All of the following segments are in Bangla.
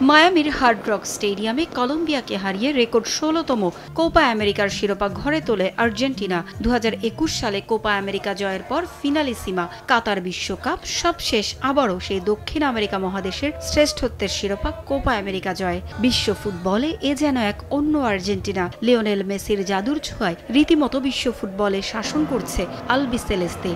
মায়ামির হার্ড রক স্টেডিয়ামে কলম্বিয়াকে হারিয়ে রেকর্ড ১৬তম কোপা আমেরিকার শিরোপা ঘরে তোলে আর্জেন্টিনা। ২০২১ সালে কোপা আমেরিকা জয়ের পর ফিনালিসিমা কাতার বিশ্বকাপ সবশেষ আবারও সেই দক্ষিণ আমেরিকা মহাদেশের শ্রেষ্ঠত্বের শিরোপা কোপা আমেরিকা জয়। বিশ্ব ফুটবলে এ যেন এক অন্য আর্জেন্টিনা। লিওনেল মেসির জাদুর ছোঁয়ায় রীতিমতো বিশ্ব ফুটবলে শাসন করছে আলবিসেলেস্তে।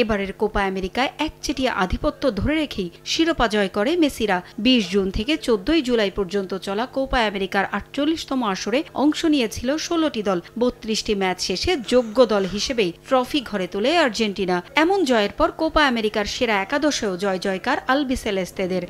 এবারের কোপা আমেরিকায় একচেটিয়া আধিপত্য ধরে রেখেই শিরোপা জয় করে মেসিরা। ২০ জুন থেকে ১৪ জুলাই পর্যন্ত চলা কোপা আমেরিকার ৪৮তম আসরে অংশ নিয়েছিল ১৬টি দল। ৩২টি ম্যাচ শেষে যোগ্য দল হিসেবেই ট্রফি ঘরে তোলে আর্জেন্টিনা। এমন জয়ের পর কোপা আমেরিকার সেরা একাদশেও জয় জয়কার আলবিসেলেস্তেদের।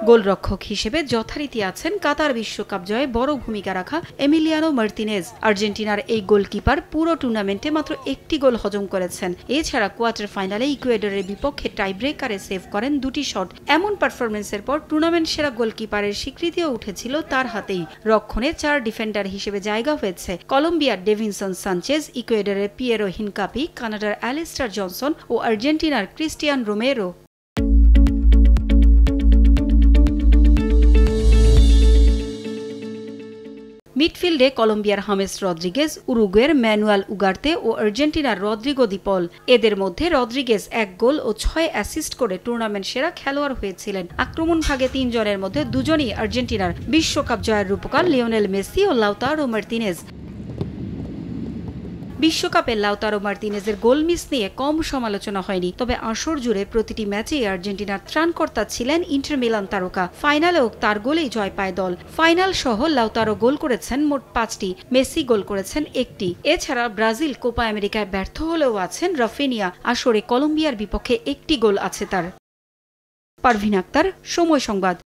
গোলরক্ষক হিসেবে যথারীতি আছেন কাতার বিশ্বকাপ জয়ে বড় ভূমিকা রাখা এমিলিয়ানো মার্তিনেজ। আর্জেন্টিনার এই গোলকিপার পুরো টুর্নামেন্টে মাত্র একটি গোল হজম করেছেন। এছাড়া কোয়ার্টার ফাইনালে ইকুয়েডরের বিপক্ষে টাইব্রেকারে সেভ করেন ২টি শট। এমন পারফরমেন্সের পর টুর্নামেন্ট সেরা গোলকিপারের স্বীকৃতিও উঠেছিল তার হাতেই। রক্ষণে ৪ ডিফেন্ডার হিসেবে জায়গা হয়েছে কলম্বিয়ার ডেভিনসন সানচেজ, ইকুয়েডরের পিয়েরো হিনকাপি, কানাডার অ্যালিস্টার জনসন ও আর্জেন্টিনার ক্রিস্টিয়ান রোমেরো। মিডফিল্ডে কলম্বিয়ার হামেস রদ্রিগেজ, উরুগুয়ের ম্যানুয়েল উগার্তে ও আর্জেন্টিনার রদ্রিগো দি পল। এদের মধ্যে রদ্রিগেজ ১ গোল ও ৬ অ্যাসিস্ট করে টুর্নামেন্ট সেরা খেলোয়াড় হয়েছিলেন। আক্রমণ ভাগে ৩ জনের মধ্যে দুজনই আর্জেন্টিনার বিশ্বকাপ জয়ের রূপকার লিওনেল মেসি ও লাউতারো মার্তিনেজ। বিশ্বকাপে লাউতারো মার্তিনেজের গোল মিস নিয়ে কম সমালোচনা হয়নি, তবে আসর জুড়ে প্রতিটি ম্যাচেই আর্জেন্টিনার ত্রাণকর্তা ছিলেন ইন্টার মিলান তারকা। ফাইনালেও তার গোলেই জয় পায় দল। ফাইনাল সহ লাউতারো গোল করেছেন মোট ৫টি, মেসি গোল করেছেন ১টি। এছাড়া ব্রাজিল কোপা আমেরিকায় ব্যর্থ হলেও আছেন রাফিনিয়া। আসরে কলম্বিয়ার বিপক্ষে ১টি গোল আছে তার। পারভিন আক্তার, সময় সংবাদ।